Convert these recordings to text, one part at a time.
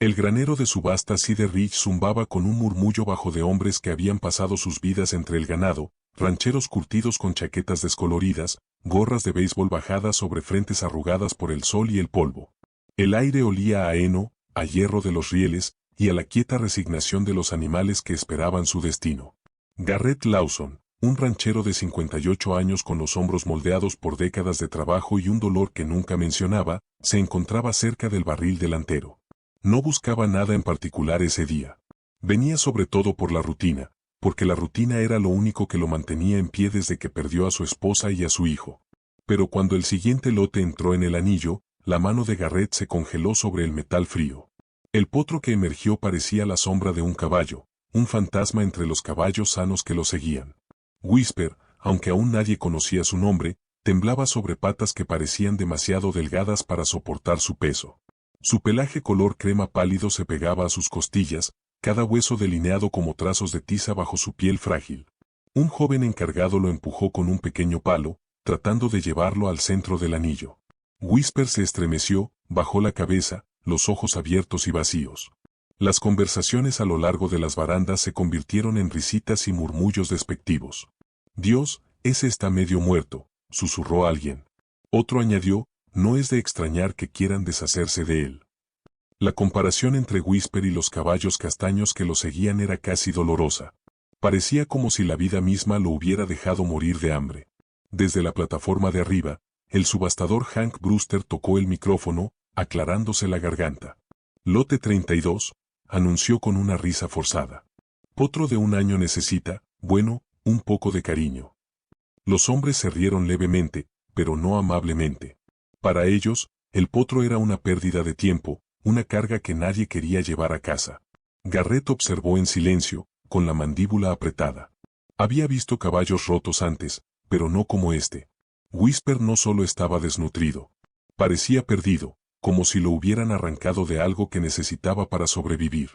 El granero de subasta Cedar Ridge zumbaba con un murmullo bajo de hombres que habían pasado sus vidas entre el ganado, rancheros curtidos con chaquetas descoloridas, gorras de béisbol bajadas sobre frentes arrugadas por el sol y el polvo. El aire olía a heno, a hierro de los rieles, y a la quieta resignación de los animales que esperaban su destino. Garrett Lawson, un ranchero de 58 años con los hombros moldeados por décadas de trabajo y un dolor que nunca mencionaba, se encontraba cerca del barril delantero. No buscaba nada en particular ese día. Venía sobre todo por la rutina, porque la rutina era lo único que lo mantenía en pie desde que perdió a su esposa y a su hijo. Pero cuando el siguiente lote entró en el anillo, la mano de Garrett se congeló sobre el metal frío. El potro que emergió parecía la sombra de un caballo, un fantasma entre los caballos sanos que lo seguían. Whisper, aunque aún nadie conocía su nombre, temblaba sobre patas que parecían demasiado delgadas para soportar su peso. Su pelaje color crema pálido se pegaba a sus costillas, cada hueso delineado como trazos de tiza bajo su piel frágil. Un joven encargado lo empujó con un pequeño palo, tratando de llevarlo al centro del anillo. Whisper se estremeció, bajó la cabeza, los ojos abiertos y vacíos. Las conversaciones a lo largo de las barandas se convirtieron en risitas y murmullos despectivos. «Dios, ese está medio muerto», susurró alguien. Otro añadió, «No es de extrañar que quieran deshacerse de él». La comparación entre Whisper y los caballos castaños que lo seguían era casi dolorosa. Parecía como si la vida misma lo hubiera dejado morir de hambre. Desde la plataforma de arriba, el subastador Hank Brewster tocó el micrófono, aclarándose la garganta. «Lote 32», anunció con una risa forzada. «Potro de un año necesita, bueno, un poco de cariño». Los hombres se rieron levemente, pero no amablemente. Para ellos, el potro era una pérdida de tiempo, una carga que nadie quería llevar a casa. Garrett observó en silencio, con la mandíbula apretada. Había visto caballos rotos antes, pero no como este. Whisper no solo estaba desnutrido. Parecía perdido, como si lo hubieran arrancado de algo que necesitaba para sobrevivir.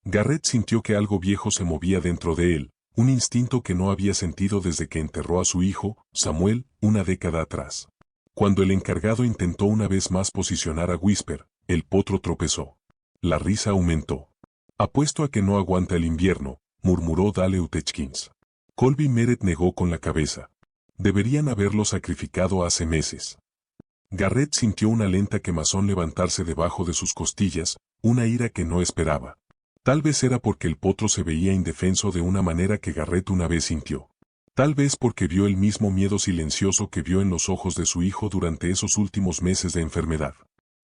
Garrett sintió que algo viejo se movía dentro de él, un instinto que no había sentido desde que enterró a su hijo, Samuel, una década atrás. Cuando el encargado intentó una vez más posicionar a Whisper, el potro tropezó. La risa aumentó. «Apuesto a que no aguanta el invierno», murmuró Dale Utechkins. Colby Meret negó con la cabeza. «Deberían haberlo sacrificado hace meses». Garrett sintió una lenta quemazón levantarse debajo de sus costillas, una ira que no esperaba. Tal vez era porque el potro se veía indefenso de una manera que Garrett una vez sintió. Tal vez porque vio el mismo miedo silencioso que vio en los ojos de su hijo durante esos últimos meses de enfermedad.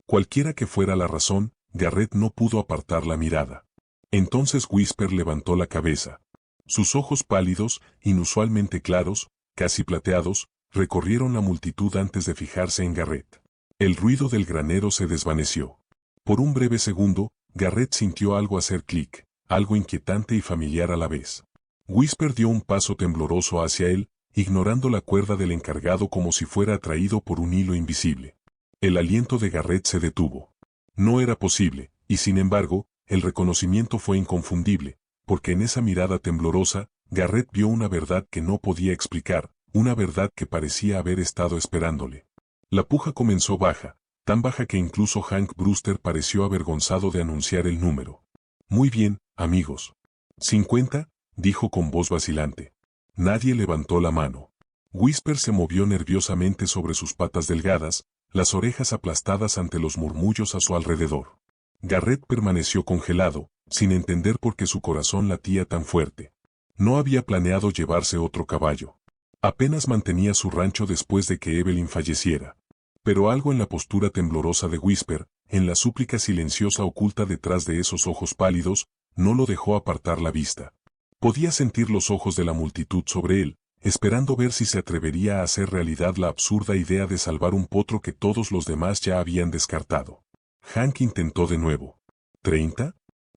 Cualquiera que fuera la razón, Garrett no pudo apartar la mirada. Entonces Whisper levantó la cabeza. Sus ojos pálidos, inusualmente claros, casi plateados, recorrieron la multitud antes de fijarse en Garrett. El ruido del granero se desvaneció. Por un breve segundo, Garrett sintió algo hacer clic, algo inquietante y familiar a la vez. Whisper dio un paso tembloroso hacia él, ignorando la cuerda del encargado como si fuera atraído por un hilo invisible. El aliento de Garrett se detuvo. No era posible, y sin embargo, el reconocimiento fue inconfundible, porque en esa mirada temblorosa, Garrett vio una verdad que no podía explicar, una verdad que parecía haber estado esperándole. La puja comenzó baja, tan baja que incluso Hank Brewster pareció avergonzado de anunciar el número. «Muy bien, amigos». «¿50?» dijo con voz vacilante. Nadie levantó la mano. Whisper se movió nerviosamente sobre sus patas delgadas, las orejas aplastadas ante los murmullos a su alrededor. Garrett permaneció congelado, sin entender por qué su corazón latía tan fuerte. No había planeado llevarse otro caballo. Apenas mantenía su rancho después de que Evelyn falleciera. Pero algo en la postura temblorosa de Whisper, en la súplica silenciosa oculta detrás de esos ojos pálidos, no lo dejó apartar la vista. Podía sentir los ojos de la multitud sobre él, esperando ver si se atrevería a hacer realidad la absurda idea de salvar un potro que todos los demás ya habían descartado. Hank intentó de nuevo. ¿30?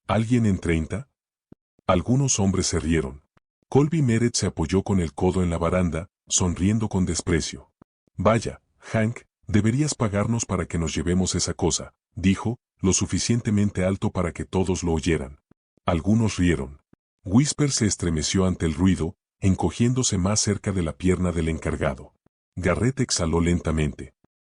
¿Alguien en 30? Algunos hombres se rieron. Colby Meret se apoyó con el codo en la baranda, sonriendo con desprecio. «Vaya, Hank, deberías pagarnos para que nos llevemos esa cosa», dijo, lo suficientemente alto para que todos lo oyeran. Algunos rieron. Whisper se estremeció ante el ruido, encogiéndose más cerca de la pierna del encargado. Garrett exhaló lentamente.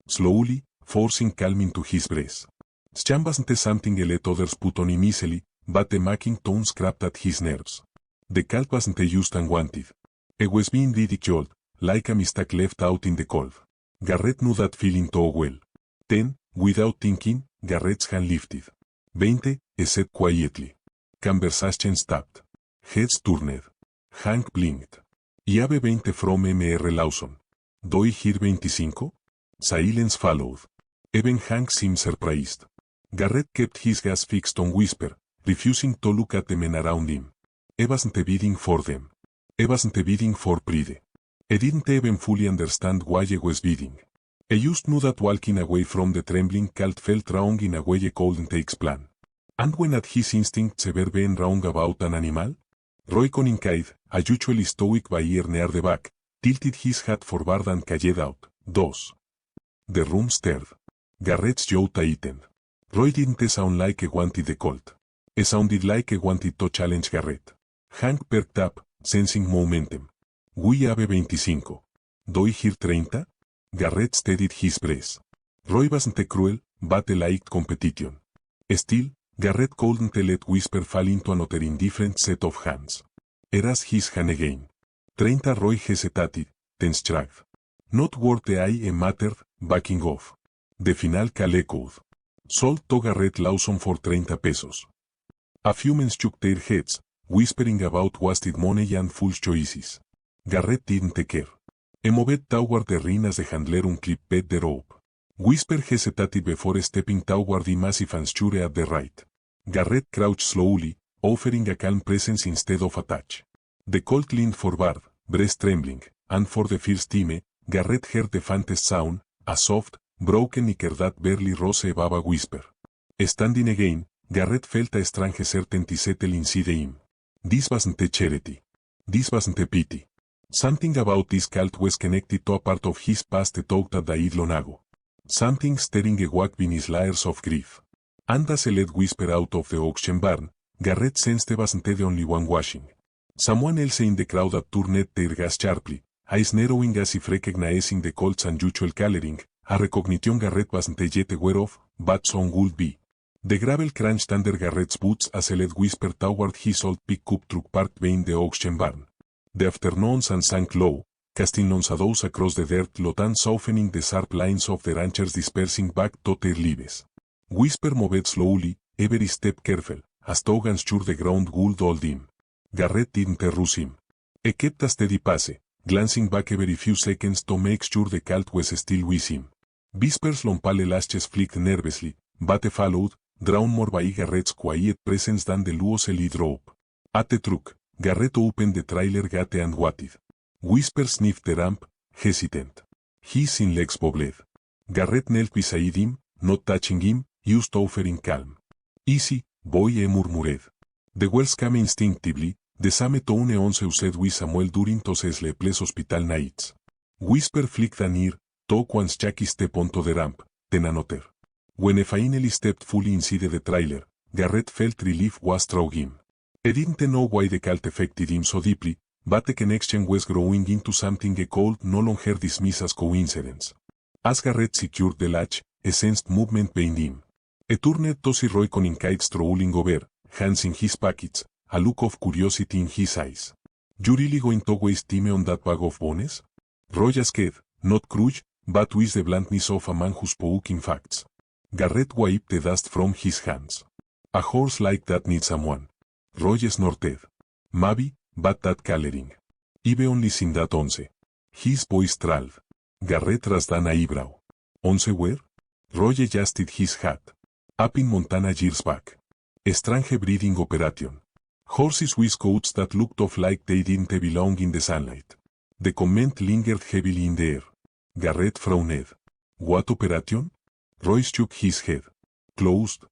«Slowly, forcing calm into his breath». Schambasn't something let others put on him easily, but the making tone scrapped at his nerves. The cult wasn't used and wanted. He was being ridiculed, like a mistake left out in the cold. Garrett knew that feeling too well. Then, without thinking, Garrett's hand lifted. 20, he said quietly. Conversation stopped. Heads turned. Hank blinked. I have 20 from Mr. Lawson. Do I hear 25? Silence followed. Even Hank seemed surprised. Garrett kept his gaze fixed on Whisper, refusing to look at the men around him. He wasn't bidding for them. He wasn't bidding for pride. He didn't even fully understand why he was bidding. He just knew that walking away from the trembling cult felt wrong in a way he couldn't explain. And when at his instincts were being wrong about an animal? Roy Cunningham, a usually stoic buyer near the back, tilted his hat forward and called out, "Dos." The room stirred. Garrett's jaw tightened. Roy didn't sound like he wanted the colt. He sounded like he wanted to challenge Garrett. Hank perked up, sensing momentum. We have 25. Do I hear 30? Garrett steadied his breath. Roy wasn't cruel, but he liked competition. Still, Garrett couldn't let Whisper fall into another indifferent set of hands. Eras his hand again. 30 Roy hesitated, then shrugged. Not worth the eye a mattered, backing off. The final call echoed. Sold to Garrett Lawson for 30 pesos. A few men shook their heads, whispering about wasted money and foolish choices. Garrett didn't care. He moved toward the ring as the handler unclipped the rope. Whisper hesitated before stepping toward the massive and sure at the right. Garrett crouched slowly, offering a calm presence instead of a touch. The colt leaned forward, breast trembling, and for the first time, Garrett heard the faintest sound, a soft, broken nicker that barely rose above a whisper. Standing again, Garrett felt a strange certainty settle inside him. This wasn't a charity. This wasn't a pity. Something about this cult was connected to a part of his past that tugged at the idle nago. Something stirring awake beneath layers of grief. And as he let Whisper out of the auction barn, Garrett sensed he wasn't the only one watching. Someone else in the crowd had turned their gaze sharply, eyes narrowing as if recognizing the colt's unusual coloring, a recognition Garrett wasn't yet aware of, but soon would be. The gravel crunched under Garrett's boots as he led Whisper toward his old pickup truck parked behind the auction barn. The afternoon sun sank low, casting long shadows across the dirt lot and softening the sharp lines of the ranchers dispersing back to their lives. Whisper moved slowly, every step careful, as though unsure the ground would hold him. Garrett didn't rush him. He kept a steady pace, glancing back every few seconds to make sure the cult was still with him. Whisper's long pale lashes flicked nervously, but he followed, drawn more by Garrett's quiet presence than the loosely rope. At the truck, Garrett opened the trailer gate and waited. Whisper sniffed the ramp, hesitant. His thin legs wobbled. Garrett knelt beside him, not touching him, just offering calm. Easy, boy, he murmured. The words came instinctively, the same tone once used with Samuel during those sleepless hospital nights. Whisper flicked an ear, took one shaky step onto the ramp, then another. When he finally stepped fully inside the trailer, Garrett felt relief was through him. He didn't know why the cult affected him so deeply, but the connection was growing into something he could no longer dismiss as coincidence. As Garrett secured the latch, he sensed movement behind him. He turned to see Roy Cunningham strolling over, hands in his pockets, a look of curiosity in his eyes. "You really going to waste time on that bag of bones?" Roy asked, not crude, but with the bluntness of a man who spoke in facts. Garrett wiped the dust from his hands. "A horse like that needs someone." Roy snorted. "Maybe, but that coloring. I've only seen that once." His voice trilled. Garrett raised an eyebrow. "Once where?" Roy adjusted his hat. "Up in Montana years back. A strange breeding operation. Horses with coats that looked off like they didn't belong in the sunlight." The comment lingered heavily in the air. Garrett frowned. "What operation?" Roy shook his head. "Closed.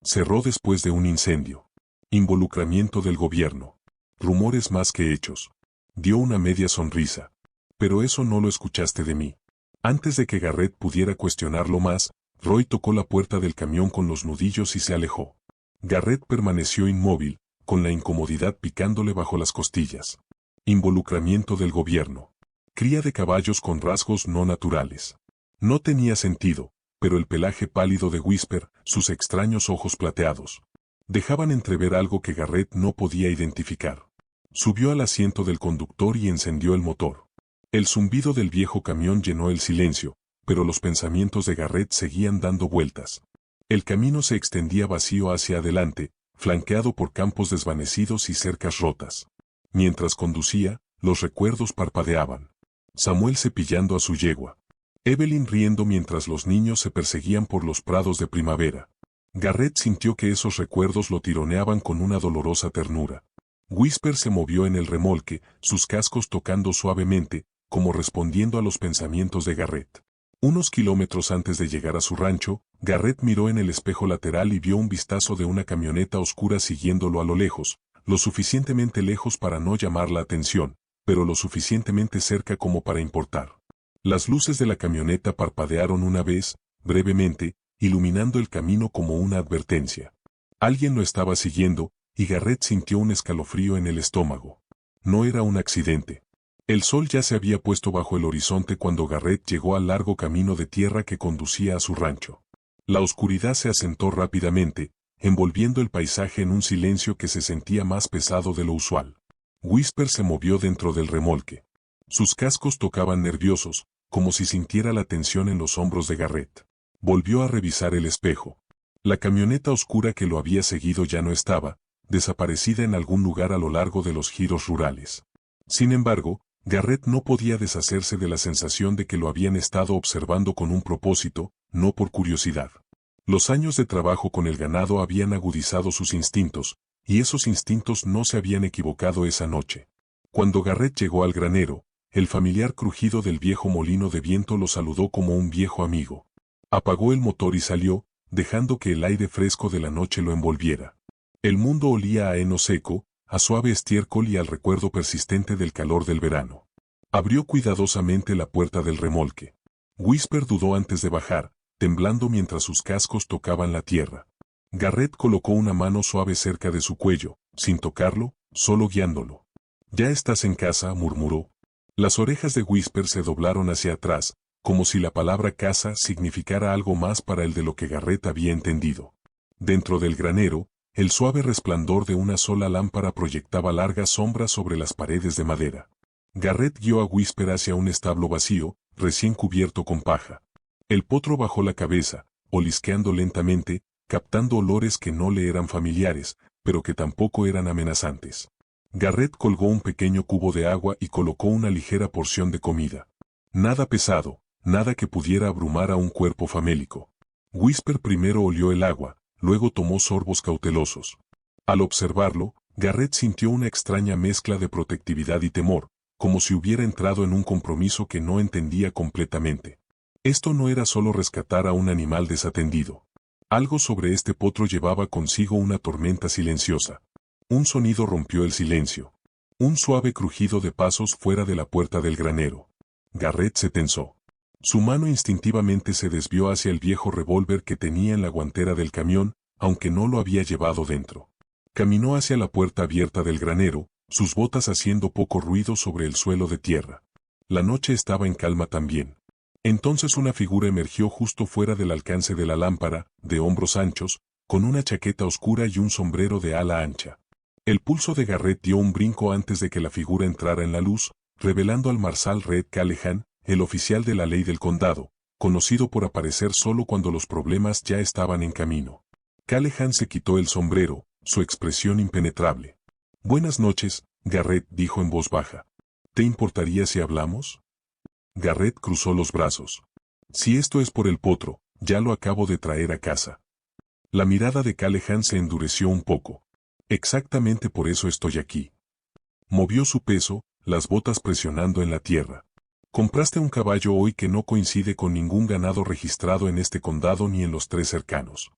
Cerró después de un incendio. Involucramiento del gobierno. Rumores más que hechos." Dio una media sonrisa. "Pero eso no lo escuchaste de mí." Antes de que Garrett pudiera cuestionarlo más, Roy tocó la puerta del camión con los nudillos y se alejó. Garrett permaneció inmóvil, con la incomodidad picándole bajo las costillas. Involucramiento del gobierno. Cría de caballos con rasgos no naturales. No tenía sentido, pero el pelaje pálido de Whisper, sus extraños ojos plateados, dejaban entrever algo que Garrett no podía identificar. Subió al asiento del conductor y encendió el motor. El zumbido del viejo camión llenó el silencio, pero los pensamientos de Garrett seguían dando vueltas. El camino se extendía vacío hacia adelante, flanqueado por campos desvanecidos y cercas rotas. Mientras conducía, los recuerdos parpadeaban. Samuel cepillando a su yegua. Evelyn riendo mientras los niños se perseguían por los prados de primavera. Garrett sintió que esos recuerdos lo tironeaban con una dolorosa ternura. Whisper se movió en el remolque, sus cascos tocando suavemente, como respondiendo a los pensamientos de Garrett. Unos kilómetros antes de llegar a su rancho, Garrett miró en el espejo lateral y vio un vistazo de una camioneta oscura siguiéndolo a lo lejos, lo suficientemente lejos para no llamar la atención, pero lo suficientemente cerca como para importar. Las luces de la camioneta parpadearon una vez, brevemente, iluminando el camino como una advertencia. Alguien lo estaba siguiendo, y Garrett sintió un escalofrío en el estómago. No era un accidente. El sol ya se había puesto bajo el horizonte cuando Garrett llegó al largo camino de tierra que conducía a su rancho. La oscuridad se asentó rápidamente, envolviendo el paisaje en un silencio que se sentía más pesado de lo usual. Whisper se movió dentro del remolque. Sus cascos tocaban nerviosos, como si sintiera la tensión en los hombros de Garrett. Volvió a revisar el espejo. La camioneta oscura que lo había seguido ya no estaba, desaparecida en algún lugar a lo largo de los giros rurales. Sin embargo, Garrett no podía deshacerse de la sensación de que lo habían estado observando con un propósito, no por curiosidad. Los años de trabajo con el ganado habían agudizado sus instintos, y esos instintos no se habían equivocado esa noche. Cuando Garrett llegó al granero, el familiar crujido del viejo molino de viento lo saludó como un viejo amigo. Apagó el motor y salió, dejando que el aire fresco de la noche lo envolviera. El mundo olía a heno seco, a suave estiércol y al recuerdo persistente del calor del verano. Abrió cuidadosamente la puerta del remolque. Whisper dudó antes de bajar, temblando mientras sus cascos tocaban la tierra. Garrett colocó una mano suave cerca de su cuello, sin tocarlo, solo guiándolo. «Ya estás en casa», murmuró. Las orejas de Whisper se doblaron hacia atrás, como si la palabra casa significara algo más para él de lo que Garrett había entendido. Dentro del granero, el suave resplandor de una sola lámpara proyectaba largas sombras sobre las paredes de madera. Garrett guió a Whisper hacia un establo vacío, recién cubierto con paja. El potro bajó la cabeza, olisqueando lentamente, captando olores que no le eran familiares, pero que tampoco eran amenazantes. Garrett colgó un pequeño cubo de agua y colocó una ligera porción de comida. Nada pesado, nada que pudiera abrumar a un cuerpo famélico. Whisper primero olió el agua, luego tomó sorbos cautelosos. Al observarlo, Garrett sintió una extraña mezcla de protectividad y temor, como si hubiera entrado en un compromiso que no entendía completamente. Esto no era solo rescatar a un animal desatendido. Algo sobre este potro llevaba consigo una tormenta silenciosa. Un sonido rompió el silencio. Un suave crujido de pasos fuera de la puerta del granero. Garrett se tensó. Su mano instintivamente se desvió hacia el viejo revólver que tenía en la guantera del camión, aunque no lo había llevado dentro. Caminó hacia la puerta abierta del granero, sus botas haciendo poco ruido sobre el suelo de tierra. La noche estaba en calma también. Entonces una figura emergió justo fuera del alcance de la lámpara, de hombros anchos, con una chaqueta oscura y un sombrero de ala ancha. El pulso de Garrett dio un brinco antes de que la figura entrara en la luz, revelando al marsal Red Callahan, el oficial de la ley del condado, conocido por aparecer solo cuando los problemas ya estaban en camino. Callahan se quitó el sombrero, su expresión impenetrable. «Buenas noches», Garrett dijo en voz baja. «¿Te importaría si hablamos?» Garrett cruzó los brazos. «Si esto es por el potro, ya lo acabo de traer a casa». La mirada de Callahan se endureció un poco. «Exactamente por eso estoy aquí». Movió su peso, las botas presionando en la tierra. «Compraste un caballo hoy que no coincide con ningún ganado registrado en este condado ni en los 3 cercanos.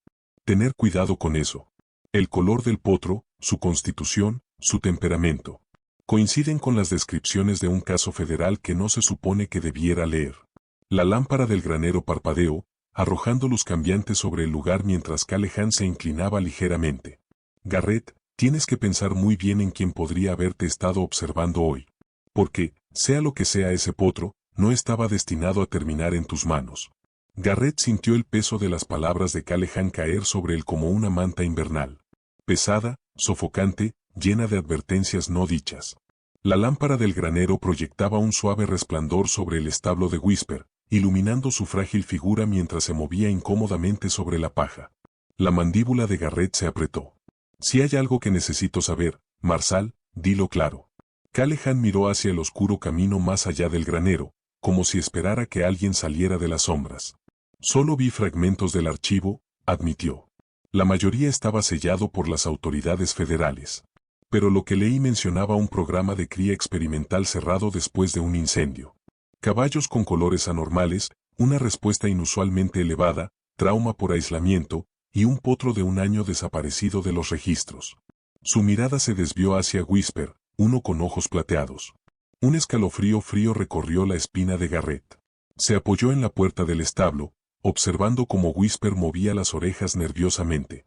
Tener cuidado con eso. El color del potro, su constitución, su temperamento. Coinciden con las descripciones de un caso federal que no se supone que debiera leer». La lámpara del granero parpadeó, arrojando luz cambiante sobre el lugar mientras Callahan se inclinaba ligeramente. «Garrett, tienes que pensar muy bien en quién podría haberte estado observando hoy. Porque, sea lo que sea ese potro, no estaba destinado a terminar en tus manos. Garrett sintió el peso de las palabras de Callahan caer sobre él como una manta invernal. Pesada, sofocante, llena de advertencias no dichas. La lámpara del granero proyectaba un suave resplandor sobre el establo de Whisper, iluminando su frágil figura mientras se movía incómodamente sobre la paja. La mandíbula de Garrett se apretó. Si hay algo que necesito saber, Marsal, dilo claro. Callahan miró hacia el oscuro camino más allá del granero, como si esperara que alguien saliera de las sombras. Solo vi fragmentos del archivo, admitió. La mayoría estaba sellado por las autoridades federales. Pero lo que leí mencionaba un programa de cría experimental cerrado después de un incendio. Caballos con colores anormales, una respuesta inusualmente elevada, trauma por aislamiento, y un potro de un año desaparecido de los registros. Su mirada se desvió hacia Whisper, uno con ojos plateados. Un escalofrío frío recorrió la espina de Garrett. Se apoyó en la puerta del establo, observando cómo Whisper movía las orejas nerviosamente.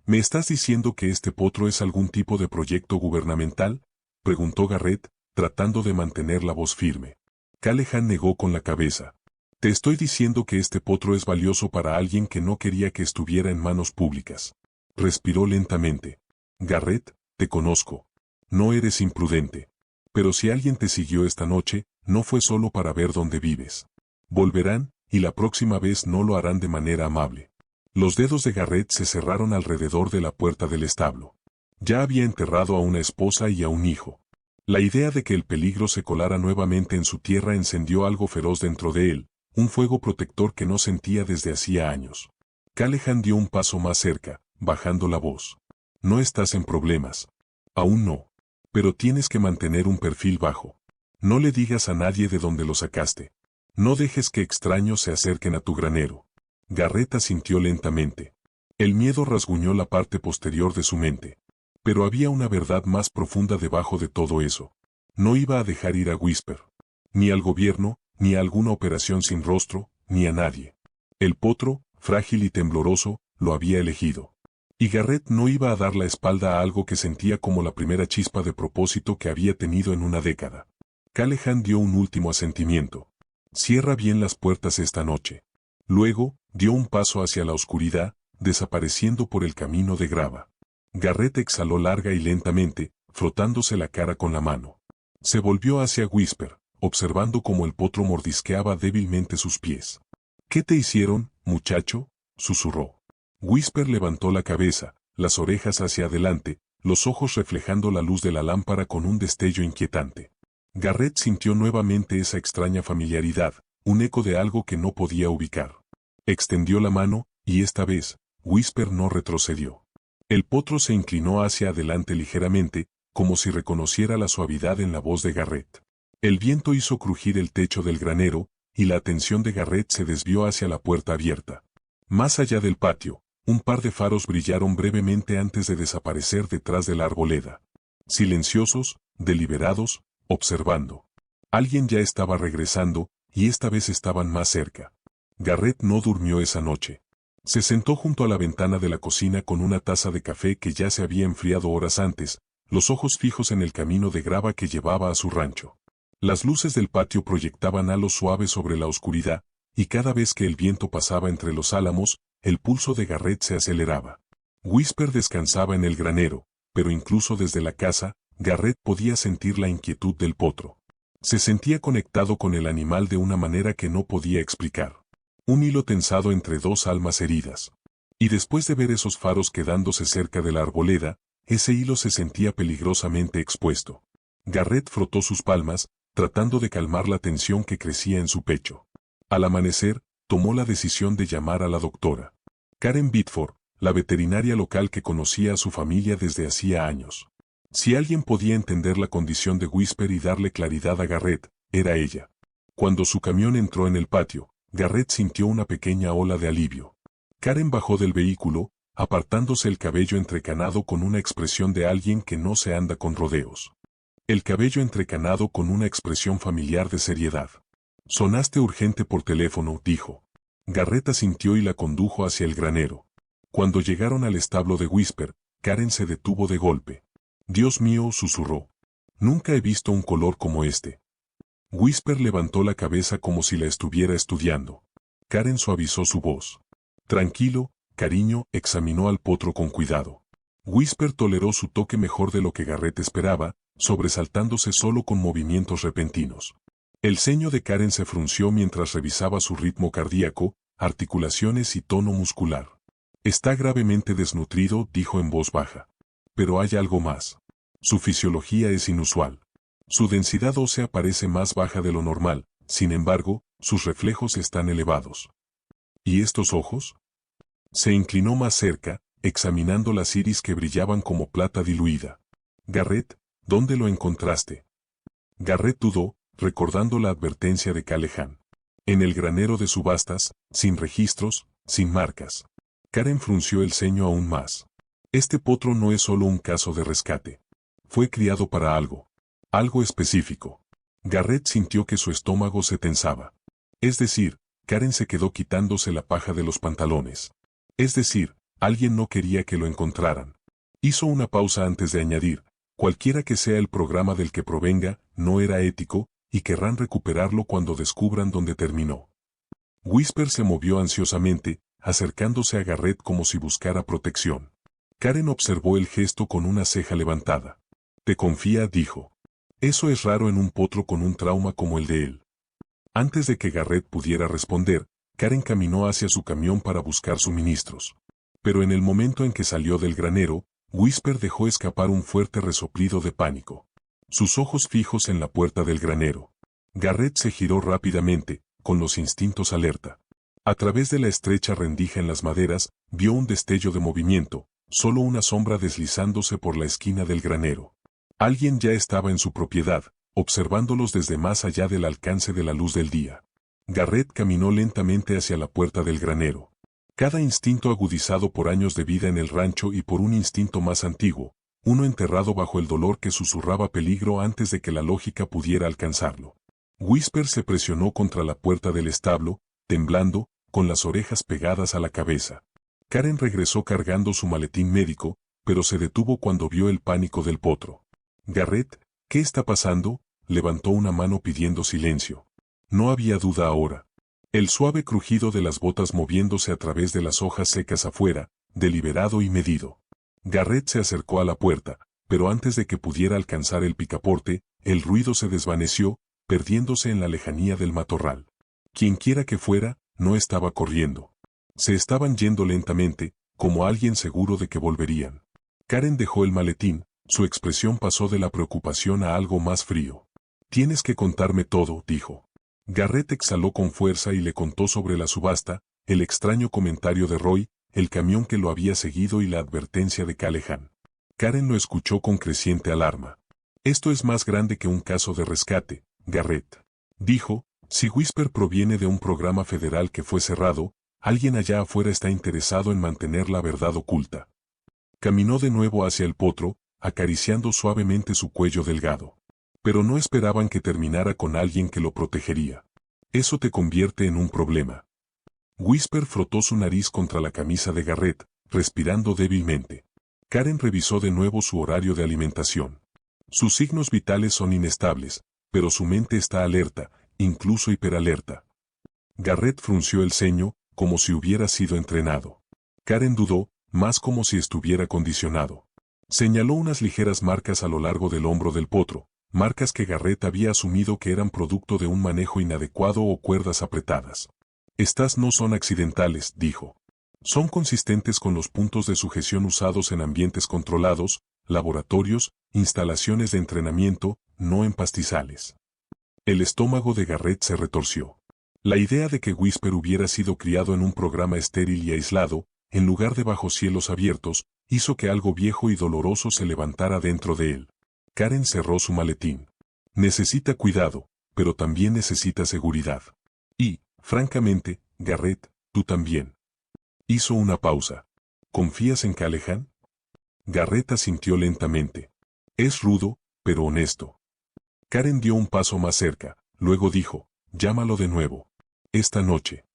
¿Me estás diciendo que este potro es algún tipo de proyecto gubernamental?, preguntó Garrett, tratando de mantener la voz firme. Callahan negó con la cabeza. Te estoy diciendo que este potro es valioso para alguien que no quería que estuviera en manos públicas. Respiró lentamente. Garrett, te conozco. No eres imprudente. Pero si alguien te siguió esta noche, no fue solo para ver dónde vives. Volverán, y la próxima vez no lo harán de manera amable. Los dedos de Garrett se cerraron alrededor de la puerta del establo. Ya había enterrado a una esposa y a un hijo. La idea de que el peligro se colara nuevamente en su tierra encendió algo feroz dentro de él, un fuego protector que no sentía desde hacía años. Callahan dio un paso más cerca, bajando la voz. No estás en problemas. Aún no. Pero tienes que mantener un perfil bajo. No le digas a nadie de dónde lo sacaste. No dejes que extraños se acerquen a tu granero. Garrett asintió lentamente. El miedo rasguñó la parte posterior de su mente. Pero había una verdad más profunda debajo de todo eso. No iba a dejar ir a Whisper. Ni al gobierno, ni a alguna operación sin rostro, ni a nadie. El potro, frágil y tembloroso, lo había elegido. Y Garrett no iba a dar la espalda a algo que sentía como la primera chispa de propósito que había tenido en una década. Callahan dio un último asentimiento. Cierra bien las puertas esta noche. Luego, dio un paso hacia la oscuridad, desapareciendo por el camino de grava. Garrett exhaló larga y lentamente, frotándose la cara con la mano. Se volvió hacia Whisper, observando cómo el potro mordisqueaba débilmente sus pies. ¿Qué te hicieron, muchacho?, susurró. Whisper levantó la cabeza, las orejas hacia adelante, los ojos reflejando la luz de la lámpara con un destello inquietante. Garrett sintió nuevamente esa extraña familiaridad, un eco de algo que no podía ubicar. Extendió la mano, y esta vez, Whisper no retrocedió. El potro se inclinó hacia adelante ligeramente, como si reconociera la suavidad en la voz de Garrett. El viento hizo crujir el techo del granero, y la atención de Garrett se desvió hacia la puerta abierta. Más allá del patio, un par de faros brillaron brevemente antes de desaparecer detrás de la arboleda. Silenciosos, deliberados, observando. Alguien ya estaba regresando, y esta vez estaban más cerca. Garrett no durmió esa noche. Se sentó junto a la ventana de la cocina con una taza de café que ya se había enfriado horas antes, los ojos fijos en el camino de grava que llevaba a su rancho. Las luces del patio proyectaban halos suaves sobre la oscuridad, y cada vez que el viento pasaba entre los álamos, el pulso de Garrett se aceleraba. Whisper descansaba en el granero, pero incluso desde la casa, Garrett podía sentir la inquietud del potro. Se sentía conectado con el animal de una manera que no podía explicar. Un hilo tensado entre dos almas heridas. Y después de ver esos faros quedándose cerca de la arboleda, ese hilo se sentía peligrosamente expuesto. Garrett frotó sus palmas, tratando de calmar la tensión que crecía en su pecho. Al amanecer, tomó la decisión de llamar a la doctora Karen Bitford, la veterinaria local que conocía a su familia desde hacía años. Si alguien podía entender la condición de Whisper y darle claridad a Garrett, era ella. Cuando su camión entró en el patio, Garrett sintió una pequeña ola de alivio. Karen bajó del vehículo, apartándose el cabello entrecanado con una expresión de alguien que no se anda con rodeos. El cabello entrecanado con una expresión familiar de seriedad. Sonaste urgente por teléfono, dijo. Garrett asintió y la condujo hacia el granero. Cuando llegaron al establo de Whisper, Karen se detuvo de golpe. Dios mío, susurró. Nunca he visto un color como este. Whisper levantó la cabeza como si la estuviera estudiando. Karen suavizó su voz. Tranquilo, cariño, examinó al potro con cuidado. Whisper toleró su toque mejor de lo que Garrett esperaba, sobresaltándose solo con movimientos repentinos. El ceño de Karen se frunció mientras revisaba su ritmo cardíaco, articulaciones y tono muscular. Está gravemente desnutrido, dijo en voz baja. Pero hay algo más. Su fisiología es inusual. Su densidad ósea parece más baja de lo normal, sin embargo, sus reflejos están elevados. ¿Y estos ojos? Se inclinó más cerca, examinando las iris que brillaban como plata diluida. Garrett, ¿dónde lo encontraste? Garrett dudó, recordando la advertencia de Callahan. En el granero de subastas, sin registros, sin marcas. Karen frunció el ceño aún más. Este potro no es solo un caso de rescate. Fue criado para algo. Algo específico. Garrett sintió que su estómago se tensaba. Es decir, Karen se quedó quitándose la paja de los pantalones. Es decir, alguien no quería que lo encontraran. Hizo una pausa antes de añadir, cualquiera que sea el programa del que provenga, no era ético, y querrán recuperarlo cuando descubran dónde terminó. Whisper se movió ansiosamente, acercándose a Garrett como si buscara protección. Karen observó el gesto con una ceja levantada. «Te confía», dijo. «Eso es raro en un potro con un trauma como el de él». Antes de que Garrett pudiera responder, Karen caminó hacia su camión para buscar suministros. Pero en el momento en que salió del granero, Whisper dejó escapar un fuerte resoplido de pánico. Sus ojos fijos en la puerta del granero. Garrett se giró rápidamente, con los instintos alerta. A través de la estrecha rendija en las maderas, vio un destello de movimiento, solo una sombra deslizándose por la esquina del granero. Alguien ya estaba en su propiedad, observándolos desde más allá del alcance de la luz del día. Garrett caminó lentamente hacia la puerta del granero. Cada instinto agudizado por años de vida en el rancho y por un instinto más antiguo, uno enterrado bajo el dolor que susurraba peligro antes de que la lógica pudiera alcanzarlo. Whisper se presionó contra la puerta del establo, temblando, con las orejas pegadas a la cabeza. Karen regresó cargando su maletín médico, pero se detuvo cuando vio el pánico del potro. Garrett, ¿qué está pasando?, levantó una mano pidiendo silencio. No había duda ahora. El suave crujido de las botas moviéndose a través de las hojas secas afuera, deliberado y medido. Garrett se acercó a la puerta, pero antes de que pudiera alcanzar el picaporte, el ruido se desvaneció, perdiéndose en la lejanía del matorral. Quienquiera que fuera, no estaba corriendo. Se estaban yendo lentamente, como alguien seguro de que volverían. Karen dejó el maletín, su expresión pasó de la preocupación a algo más frío. «Tienes que contarme todo», dijo. Garrett exhaló con fuerza y le contó sobre la subasta, el extraño comentario de Roy, el camión que lo había seguido y la advertencia de Callahan. Karen lo escuchó con creciente alarma. «Esto es más grande que un caso de rescate», Garrett dijo. «Si Whisper proviene de un programa federal que fue cerrado, alguien allá afuera está interesado en mantener la verdad oculta». Caminó de nuevo hacia el potro, acariciando suavemente su cuello delgado. Pero no esperaban que terminara con alguien que lo protegería. Eso te convierte en un problema. Whisper frotó su nariz contra la camisa de Garrett, respirando débilmente. Karen revisó de nuevo su horario de alimentación. Sus signos vitales son inestables, pero su mente está alerta, incluso hiperalerta. Garrett frunció el ceño, como si hubiera sido entrenado. Karen dudó, más como si estuviera condicionado. Señaló unas ligeras marcas a lo largo del hombro del potro, marcas que Garrett había asumido que eran producto de un manejo inadecuado o cuerdas apretadas. «Estas no son accidentales», dijo. «Son consistentes con los puntos de sujeción usados en ambientes controlados, laboratorios, instalaciones de entrenamiento, no en pastizales». El estómago de Garrett se retorció. La idea de que Whisper hubiera sido criado en un programa estéril y aislado, en lugar de bajo cielos abiertos, hizo que algo viejo y doloroso se levantara dentro de él. Karen cerró su maletín. «Necesita cuidado, pero también necesita seguridad. Y, francamente, Garrett, tú también». Hizo una pausa. «¿Confías en Callahan?» Garrett asintió lentamente. «Es rudo, pero honesto». Karen dio un paso más cerca, luego dijo, «Llámalo de nuevo. Esta noche».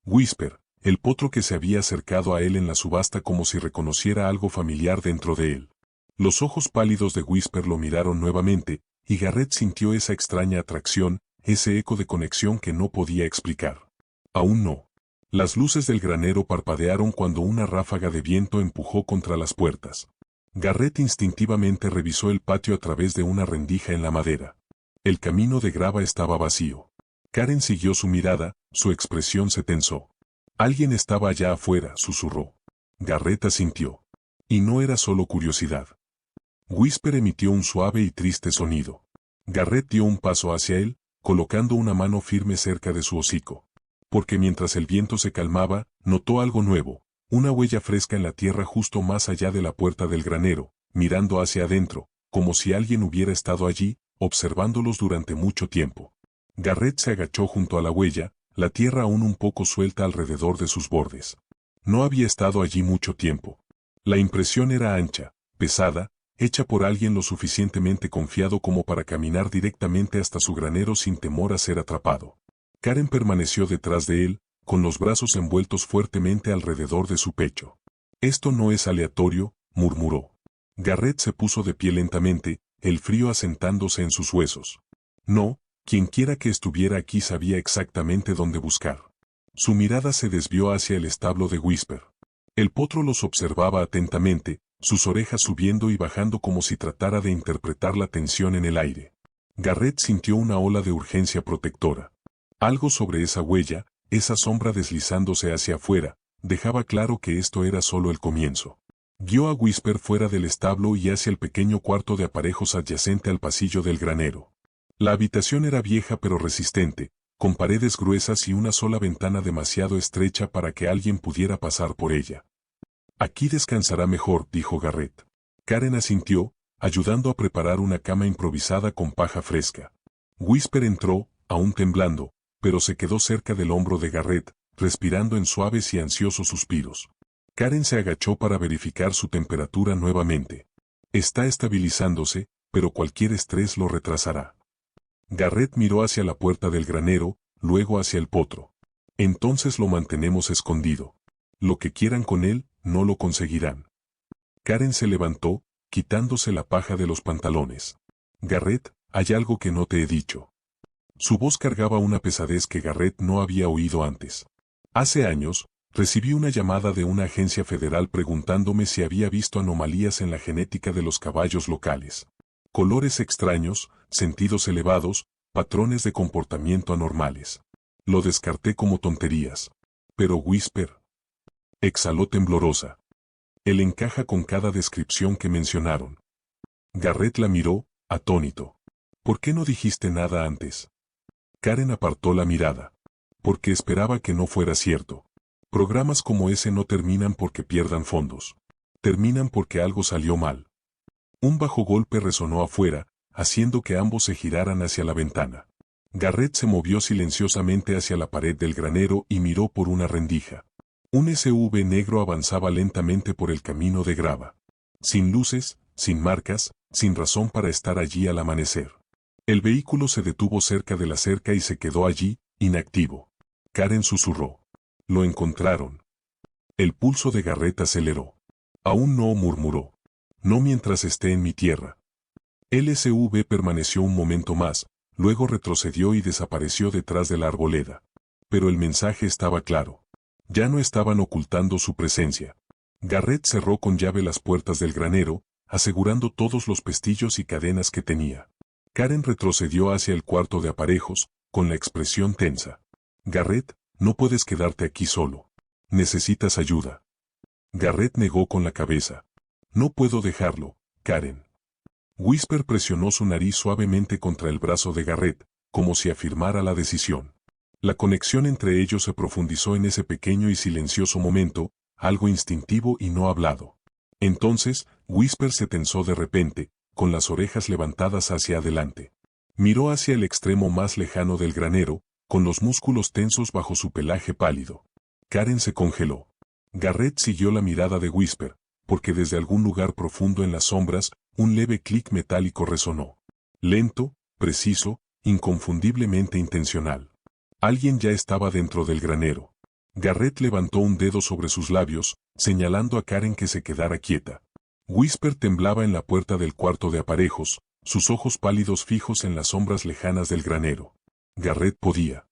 Whisper, el potro que se había acercado a él en la subasta como si reconociera algo familiar dentro de él. Los ojos pálidos de Whisper lo miraron nuevamente, y Garrett sintió esa extraña atracción, ese eco de conexión que no podía explicar. «Aún no». Las luces del granero parpadearon cuando una ráfaga de viento empujó contra las puertas. Garrett instintivamente revisó el patio a través de una rendija en la madera. El camino de grava estaba vacío. Karen siguió su mirada, su expresión se tensó. Alguien estaba allá afuera, susurró. Garrett asintió. Y no era solo curiosidad. Whisper emitió un suave y triste sonido. Garrett dio un paso hacia él, colocando una mano firme cerca de su hocico. Porque mientras el viento se calmaba, notó algo nuevo, una huella fresca en la tierra justo más allá de la puerta del granero, mirando hacia adentro, como si alguien hubiera estado allí, observándolos durante mucho tiempo. Garrett se agachó junto a la huella, la tierra aún un poco suelta alrededor de sus bordes. No había estado allí mucho tiempo. La impresión era ancha, pesada, hecha por alguien lo suficientemente confiado como para caminar directamente hasta su granero sin temor a ser atrapado. Karen permaneció detrás de él, con los brazos envueltos fuertemente alrededor de su pecho. Esto no es aleatorio, murmuró. Garrett se puso de pie lentamente, el frío asentándose en sus huesos. No, quienquiera que estuviera aquí sabía exactamente dónde buscar. Su mirada se desvió hacia el establo de Whisper. El potro los observaba atentamente, sus orejas subiendo y bajando como si tratara de interpretar la tensión en el aire. Garrett sintió una ola de urgencia protectora. Algo sobre esa huella, esa sombra deslizándose hacia afuera, dejaba claro que esto era solo el comienzo. Guió a Whisper fuera del establo y hacia el pequeño cuarto de aparejos adyacente al pasillo del granero. La habitación era vieja pero resistente, con paredes gruesas y una sola ventana demasiado estrecha para que alguien pudiera pasar por ella. Aquí descansará mejor, dijo Garrett. Karen asintió, ayudando a preparar una cama improvisada con paja fresca. Whisper entró, aún temblando, pero se quedó cerca del hombro de Garrett, respirando en suaves y ansiosos suspiros. Karen se agachó para verificar su temperatura nuevamente. Está estabilizándose, pero cualquier estrés lo retrasará. Garrett miró hacia la puerta del granero, luego hacia el potro. Entonces lo mantenemos escondido. Lo que quieran con él, no lo conseguirán. Karen se levantó, quitándose la paja de los pantalones. Garrett, hay algo que no te he dicho. Su voz cargaba una pesadez que Garrett no había oído antes. Hace años, recibí una llamada de una agencia federal preguntándome si había visto anomalías en la genética de los caballos locales. Colores extraños, sentidos elevados, patrones de comportamiento anormales. Lo descarté como tonterías. Pero Whisper exhaló temblorosa. Él encaja con cada descripción que mencionaron. Garrett la miró, atónito. ¿Por qué no dijiste nada antes? Karen apartó la mirada. Porque esperaba que no fuera cierto. Programas como ese no terminan porque pierdan fondos. Terminan porque algo salió mal. Un bajo golpe resonó afuera, haciendo que ambos se giraran hacia la ventana. Garrett se movió silenciosamente hacia la pared del granero y miró por una rendija. Un SUV negro avanzaba lentamente por el camino de grava. Sin luces, sin marcas, sin razón para estar allí al amanecer. El vehículo se detuvo cerca de la cerca y se quedó allí, inactivo. Karen susurró. Lo encontraron. El pulso de Garrett aceleró. Aún no, murmuró. No mientras esté en mi tierra. El SUV permaneció un momento más, luego retrocedió y desapareció detrás de la arboleda. Pero el mensaje estaba claro. Ya no estaban ocultando su presencia. Garrett cerró con llave las puertas del granero, asegurando todos los pestillos y cadenas que tenía. Karen retrocedió hacia el cuarto de aparejos, con la expresión tensa. Garrett, no puedes quedarte aquí solo. Necesitas ayuda. Garrett negó con la cabeza. No puedo dejarlo, Karen. Whisper presionó su nariz suavemente contra el brazo de Garrett, como si afirmara la decisión. La conexión entre ellos se profundizó en ese pequeño y silencioso momento, algo instintivo y no hablado. Entonces, Whisper se tensó de repente, con las orejas levantadas hacia adelante. Miró hacia el extremo más lejano del granero, con los músculos tensos bajo su pelaje pálido. Karen se congeló. Garrett siguió la mirada de Whisper, porque desde algún lugar profundo en las sombras, un leve clic metálico resonó. Lento, preciso, inconfundiblemente intencional. Alguien ya estaba dentro del granero. Garrett levantó un dedo sobre sus labios, señalando a Karen que se quedara quieta. Whisper temblaba en la puerta del cuarto de aparejos, sus ojos pálidos fijos en las sombras lejanas del granero. Garrett podía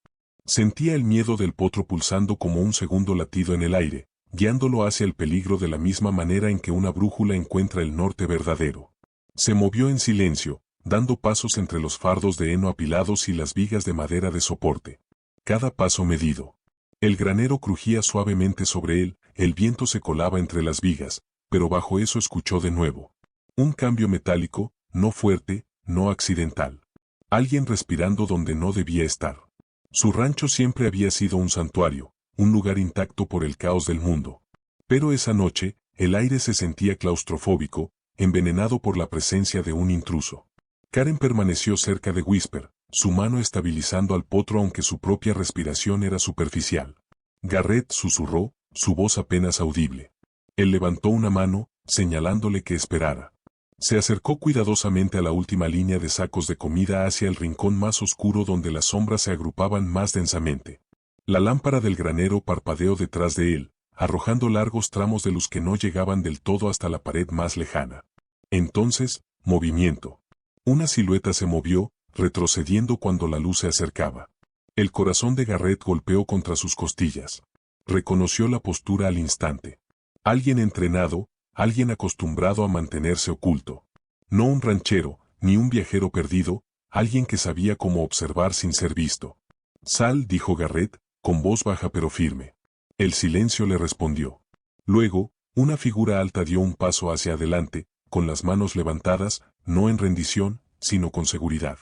Sentía el miedo del potro pulsando como un segundo latido en el aire, guiándolo hacia el peligro de la misma manera en que una brújula encuentra el norte verdadero. Se movió en silencio, dando pasos entre los fardos de heno apilados y las vigas de madera de soporte. Cada paso medido. El granero crujía suavemente sobre él, el viento se colaba entre las vigas, pero bajo eso escuchó de nuevo. Un cambio metálico, no fuerte, no accidental. Alguien respirando donde no debía estar. Su rancho siempre había sido un santuario, un lugar intacto por el caos del mundo. Pero esa noche, el aire se sentía claustrofóbico, envenenado por la presencia de un intruso. Karen permaneció cerca de Whisper, su mano estabilizando al potro aunque su propia respiración era superficial. Garrett susurró, su voz apenas audible. Él levantó una mano, señalándole que esperara. Se acercó cuidadosamente a la última línea de sacos de comida hacia el rincón más oscuro donde las sombras se agrupaban más densamente. La lámpara del granero parpadeó detrás de él, arrojando largos tramos de luz que no llegaban del todo hasta la pared más lejana. Entonces, movimiento. Una silueta se movió, retrocediendo cuando la luz se acercaba. El corazón de Garrett golpeó contra sus costillas. Reconoció la postura al instante. Alguien entrenado, alguien acostumbrado a mantenerse oculto. No un ranchero, ni un viajero perdido, alguien que sabía cómo observar sin ser visto. Sal, dijo Garrett, con voz baja pero firme. El silencio le respondió. Luego, una figura alta dio un paso hacia adelante, con las manos levantadas, no en rendición, sino con seguridad.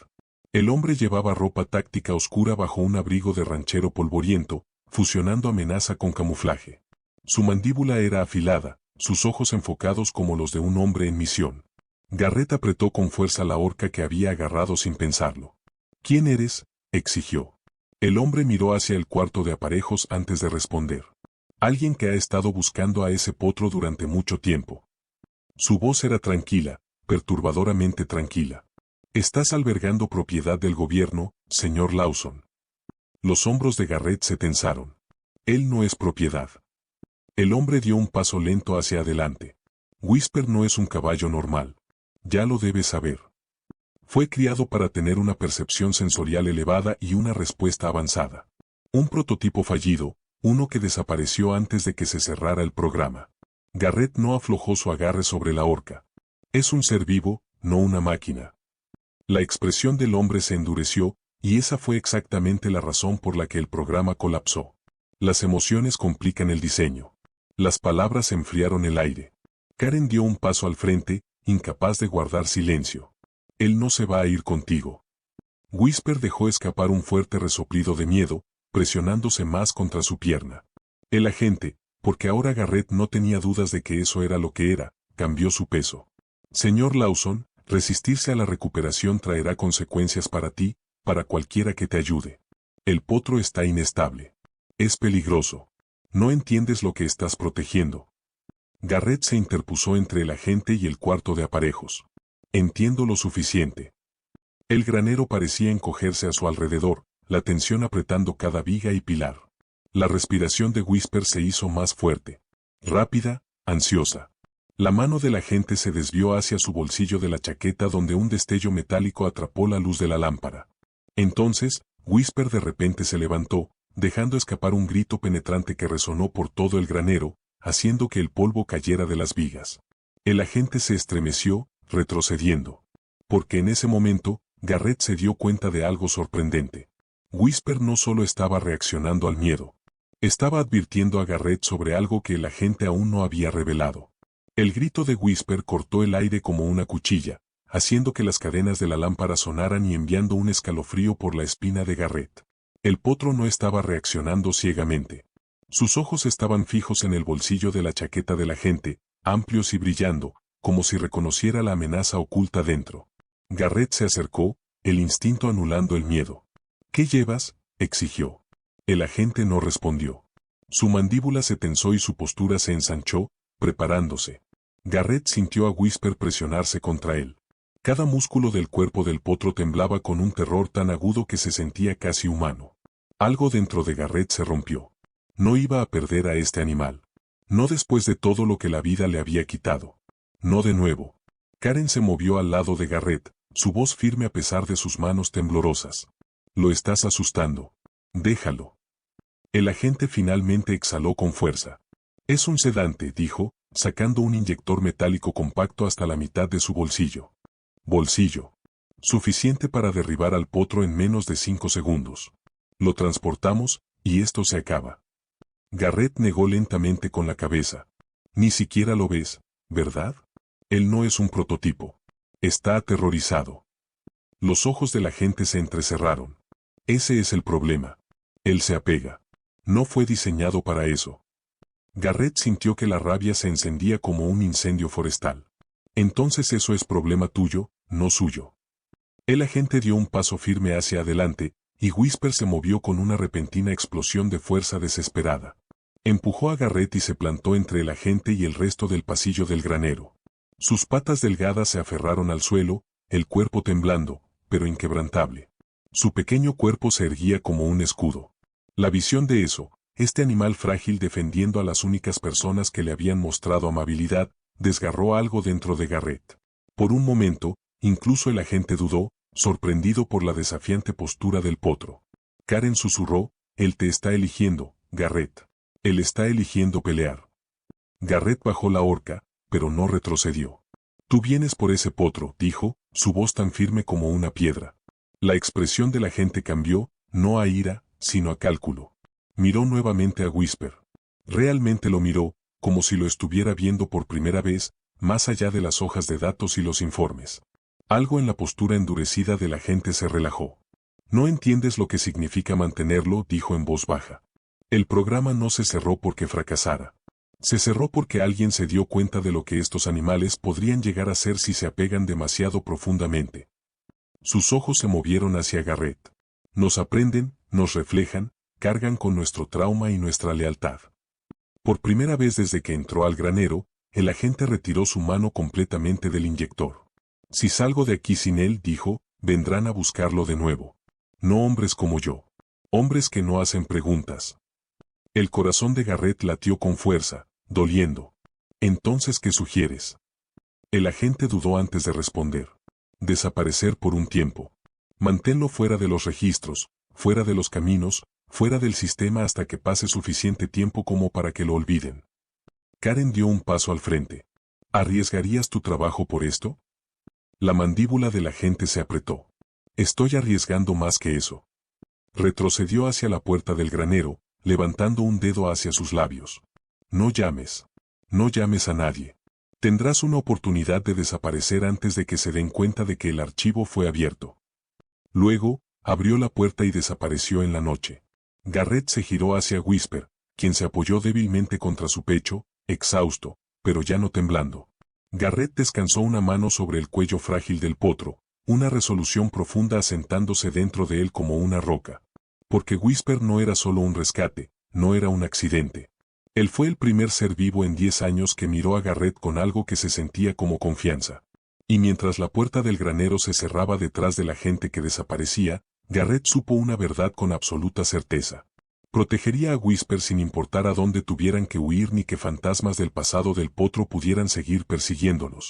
El hombre llevaba ropa táctica oscura bajo un abrigo de ranchero polvoriento, fusionando amenaza con camuflaje. Su mandíbula era afilada, sus ojos enfocados como los de un hombre en misión. Garrett apretó con fuerza la horca que había agarrado sin pensarlo. ¿Quién eres?, exigió. El hombre miró hacia el cuarto de aparejos antes de responder. Alguien que ha estado buscando a ese potro durante mucho tiempo. Su voz era tranquila, perturbadoramente tranquila. Estás albergando propiedad del gobierno, señor Lawson. Los hombros de Garrett se tensaron. Él no es propiedad. El hombre dio un paso lento hacia adelante. Whisper no es un caballo normal. Ya lo debes saber. Fue criado para tener una percepción sensorial elevada y una respuesta avanzada. Un prototipo fallido, uno que desapareció antes de que se cerrara el programa. Garrett no aflojó su agarre sobre la horca. Es un ser vivo, no una máquina. La expresión del hombre se endureció, y esa fue exactamente la razón por la que el programa colapsó. Las emociones complican el diseño. Las palabras enfriaron el aire. Karen dio un paso al frente, incapaz de guardar silencio. Él no se va a ir contigo. Whisper dejó escapar un fuerte resoplido de miedo, presionándose más contra su pierna. El agente, porque ahora Garrett no tenía dudas de que eso era lo que era, cambió su peso. Señor Lawson, resistirse a la recuperación traerá consecuencias para ti, para cualquiera que te ayude. El potro está inestable. Es peligroso. No entiendes lo que estás protegiendo. Garrett se interpuso entre el agente y el cuarto de aparejos. Entiendo lo suficiente. El granero parecía encogerse a su alrededor, la tensión apretando cada viga y pilar. La respiración de Whisper se hizo más fuerte. Rápida, ansiosa. La mano del agente se desvió hacia su bolsillo de la chaqueta donde un destello metálico atrapó la luz de la lámpara. Entonces, Whisper de repente se levantó, dejando escapar un grito penetrante que resonó por todo el granero, haciendo que el polvo cayera de las vigas. El agente se estremeció, retrocediendo. Porque en ese momento, Garrett se dio cuenta de algo sorprendente. Whisper no solo estaba reaccionando al miedo. Estaba advirtiendo a Garrett sobre algo que el agente aún no había revelado. El grito de Whisper cortó el aire como una cuchilla, haciendo que las cadenas de la lámpara sonaran y enviando un escalofrío por la espina de Garrett. El potro no estaba reaccionando ciegamente. Sus ojos estaban fijos en el bolsillo de la chaqueta del agente, amplios y brillando, como si reconociera la amenaza oculta dentro. Garrett se acercó, el instinto anulando el miedo. ¿Qué llevas?, exigió. El agente no respondió. Su mandíbula se tensó y su postura se ensanchó, preparándose. Garrett sintió a Whisper presionarse contra él. Cada músculo del cuerpo del potro temblaba con un terror tan agudo que se sentía casi humano. Algo dentro de Garrett se rompió. No iba a perder a este animal. No después de todo lo que la vida le había quitado. No de nuevo. Karen se movió al lado de Garrett, su voz firme a pesar de sus manos temblorosas. Lo estás asustando. Déjalo. El agente finalmente exhaló con fuerza. Es un sedante, dijo, sacando un inyector metálico compacto hasta la mitad de su bolsillo. Bolsillo. Suficiente para derribar al potro en menos de 5 segundos. Lo transportamos, y esto se acaba. Garrett negó lentamente con la cabeza. Ni siquiera lo ves, ¿verdad? Él no es un prototipo. Está aterrorizado. Los ojos del agente se entrecerraron. Ese es el problema. Él se apega. No fue diseñado para eso. Garrett sintió que la rabia se encendía como un incendio forestal. Entonces eso es problema tuyo, no suyo. El agente dio un paso firme hacia adelante, y Whisper se movió con una repentina explosión de fuerza desesperada. Empujó a Garrett y se plantó entre el agente y el resto del pasillo del granero. Sus patas delgadas se aferraron al suelo, el cuerpo temblando, pero inquebrantable. Su pequeño cuerpo se erguía como un escudo. La visión de eso, este animal frágil defendiendo a las únicas personas que le habían mostrado amabilidad, desgarró algo dentro de Garrett. Por un momento, incluso el agente dudó, sorprendido por la desafiante postura del potro. Karen susurró, él te está eligiendo, Garrett. Él está eligiendo pelear. Garrett bajó la horca, pero no retrocedió. Tú vienes por ese potro, dijo, su voz tan firme como una piedra. La expresión del agente cambió, no a ira, sino a cálculo. Miró nuevamente a Whisper. Realmente lo miró, como si lo estuviera viendo por primera vez, más allá de las hojas de datos y los informes. Algo en la postura endurecida del agente se relajó. No entiendes lo que significa mantenerlo, dijo en voz baja. El programa no se cerró porque fracasara. Se cerró porque alguien se dio cuenta de lo que estos animales podrían llegar a ser si se apegan demasiado profundamente. Sus ojos se movieron hacia Garrett. Nos aprenden, nos reflejan, cargan con nuestro trauma y nuestra lealtad. Por primera vez desde que entró al granero, el agente retiró su mano completamente del inyector. Si salgo de aquí sin él, dijo, vendrán a buscarlo de nuevo. No hombres como yo. Hombres que no hacen preguntas. El corazón de Garrett latió con fuerza, doliendo. Entonces, ¿qué sugieres? El agente dudó antes de responder. Desaparecer por un tiempo. Manténlo fuera de los registros, fuera de los caminos, fuera del sistema hasta que pase suficiente tiempo como para que lo olviden. Karen dio un paso al frente. ¿Arriesgarías tu trabajo por esto? La mandíbula del agente se apretó. Estoy arriesgando más que eso. Retrocedió hacia la puerta del granero, levantando un dedo hacia sus labios. No llames. No llames a nadie. Tendrás una oportunidad de desaparecer antes de que se den cuenta de que el archivo fue abierto. Luego, abrió la puerta y desapareció en la noche. Garrett se giró hacia Whisper, quien se apoyó débilmente contra su pecho, exhausto, pero ya no temblando. Garrett descansó una mano sobre el cuello frágil del potro, una resolución profunda asentándose dentro de él como una roca. Porque Whisper no era solo un rescate, no era un accidente. Él fue el primer ser vivo en 10 años que miró a Garrett con algo que se sentía como confianza. Y mientras la puerta del granero se cerraba detrás de la gente que desaparecía, Garrett supo una verdad con absoluta certeza. Protegería a Whisper sin importar a dónde tuvieran que huir ni que fantasmas del pasado del potro pudieran seguir persiguiéndolos.